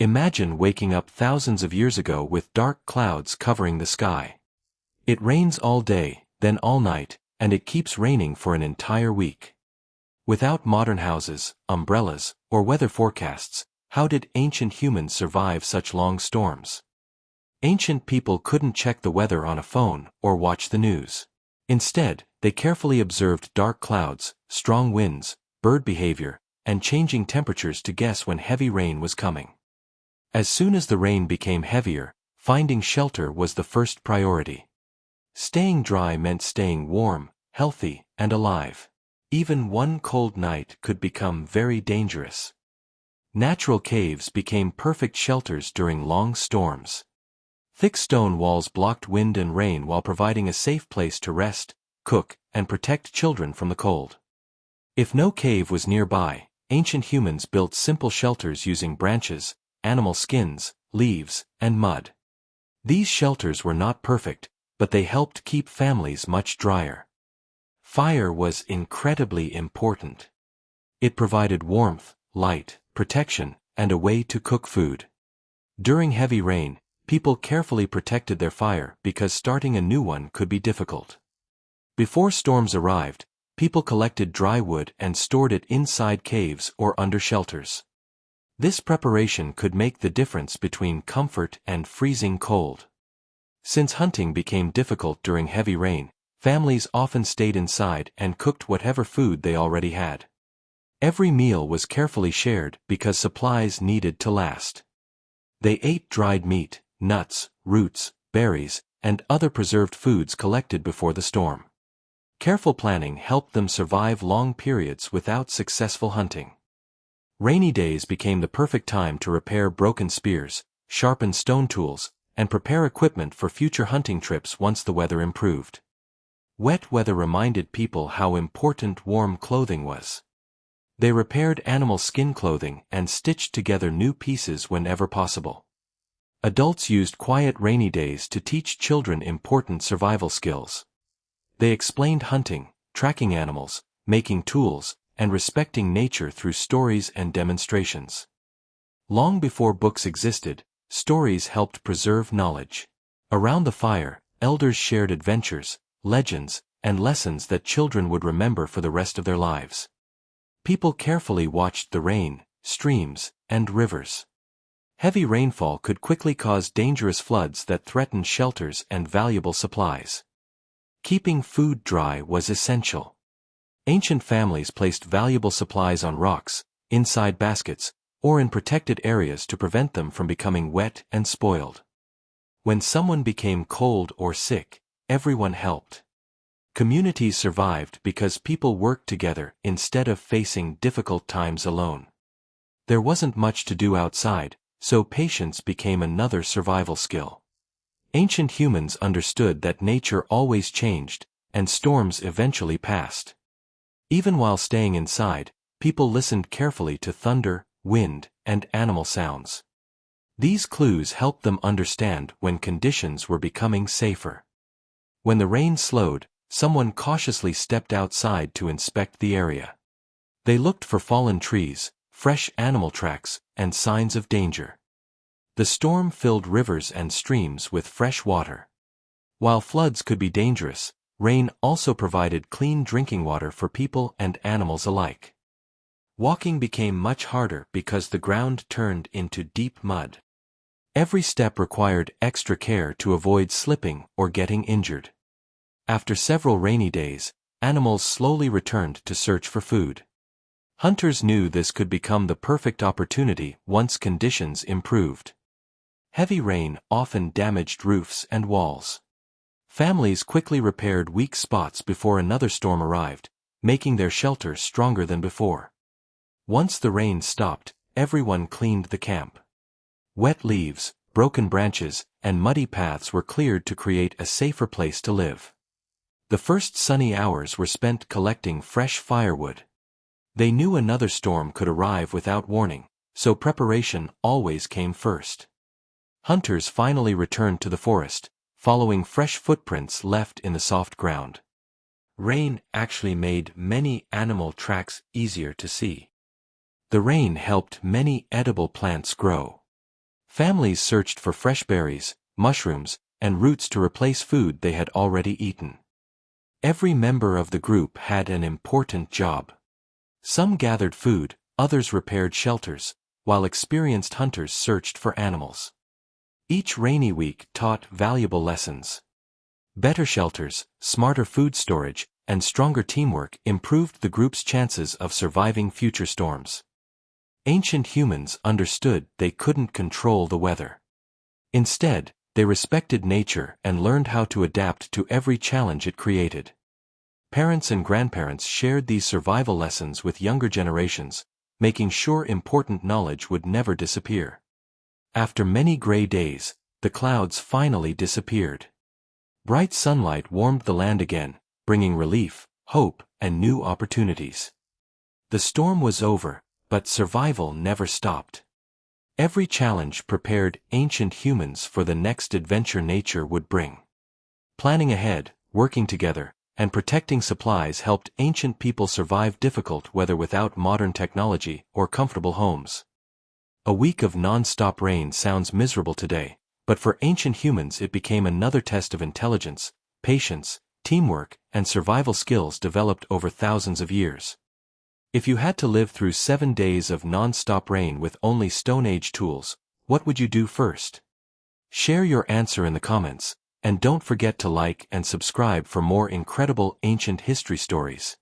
Imagine waking up thousands of years ago with dark clouds covering the sky. It rains all day, then all night, and it keeps raining for an entire week. Without modern houses, umbrellas, or weather forecasts, how did ancient humans survive such long storms? Ancient people couldn't check the weather on a phone or watch the news. Instead, they carefully observed dark clouds, strong winds, bird behavior, and changing temperatures to guess when heavy rain was coming. As soon as the rain became heavier, finding shelter was the first priority. Staying dry meant staying warm, healthy, and alive. Even one cold night could become very dangerous. Natural caves became perfect shelters during long storms. Thick stone walls blocked wind and rain while providing a safe place to rest, cook, and protect children from the cold. If no cave was nearby, ancient humans built simple shelters using branches, animal skins, leaves, and mud. These shelters were not perfect, but they helped keep families much drier. Fire was incredibly important. It provided warmth, light, protection, and a way to cook food. During heavy rain, people carefully protected their fire because starting a new one could be difficult. Before storms arrived, people collected dry wood and stored it inside caves or under shelters. This preparation could make the difference between comfort and freezing cold. Since hunting became difficult during heavy rain, families often stayed inside and cooked whatever food they already had. Every meal was carefully shared because supplies needed to last. They ate dried meat, nuts, roots, berries, and other preserved foods collected before the storm. Careful planning helped them survive long periods without successful hunting. Rainy days became the perfect time to repair broken spears, sharpen stone tools, and prepare equipment for future hunting trips once the weather improved. Wet weather reminded people how important warm clothing was. They repaired animal skin clothing and stitched together new pieces whenever possible. Adults used quiet rainy days to teach children important survival skills. They explained hunting, tracking animals, making tools, and respecting nature through stories and demonstrations. Long before books existed, stories helped preserve knowledge. Around the fire, elders shared adventures, legends, and lessons that children would remember for the rest of their lives. People carefully watched the rain, streams, and rivers. Heavy rainfall could quickly cause dangerous floods that threatened shelters and valuable supplies. Keeping food dry was essential. Ancient families placed valuable supplies on rocks, inside baskets, or in protected areas to prevent them from becoming wet and spoiled. When someone became cold or sick, everyone helped. Communities survived because people worked together instead of facing difficult times alone. There wasn't much to do outside, so patience became another survival skill. Ancient humans understood that nature always changed, and storms eventually passed. Even while staying inside, people listened carefully to thunder, wind, and animal sounds. These clues helped them understand when conditions were becoming safer. When the rain slowed, someone cautiously stepped outside to inspect the area. They looked for fallen trees, fresh animal tracks, and signs of danger. The storm filled rivers and streams with fresh water. While floods could be dangerous, rain also provided clean drinking water for people and animals alike. Walking became much harder because the ground turned into deep mud. Every step required extra care to avoid slipping or getting injured. After several rainy days, animals slowly returned to search for food. Hunters knew this could become the perfect opportunity once conditions improved. Heavy rain often damaged roofs and walls. Families quickly repaired weak spots before another storm arrived, making their shelter stronger than before. Once the rain stopped, everyone cleaned the camp. Wet leaves, broken branches, and muddy paths were cleared to create a safer place to live. The first sunny hours were spent collecting fresh firewood. They knew another storm could arrive without warning, so preparation always came first. Hunters finally returned to the forest, following fresh footprints left in the soft ground. Rain actually made many animal tracks easier to see. The rain helped many edible plants grow. Families searched for fresh berries, mushrooms, and roots to replace food they had already eaten. Every member of the group had an important job. Some gathered food, others repaired shelters, while experienced hunters searched for animals. Each rainy week taught valuable lessons. Better shelters, smarter food storage, and stronger teamwork improved the group's chances of surviving future storms. Ancient humans understood they couldn't control the weather. Instead, they respected nature and learned how to adapt to every challenge it created. Parents and grandparents shared these survival lessons with younger generations, making sure important knowledge would never disappear. After many gray days, the clouds finally disappeared. Bright sunlight warmed the land again, bringing relief, hope, and new opportunities. The storm was over, but survival never stopped. Every challenge prepared ancient humans for the next adventure nature would bring. Planning ahead, working together, and protecting supplies helped ancient people survive difficult weather without modern technology or comfortable homes. A week of non-stop rain sounds miserable today, but for ancient humans it became another test of intelligence, patience, teamwork, and survival skills developed over thousands of years. If you had to live through 7 days of non-stop rain with only Stone Age tools, what would you do first? Share your answer in the comments, and don't forget to like and subscribe for more incredible ancient history stories.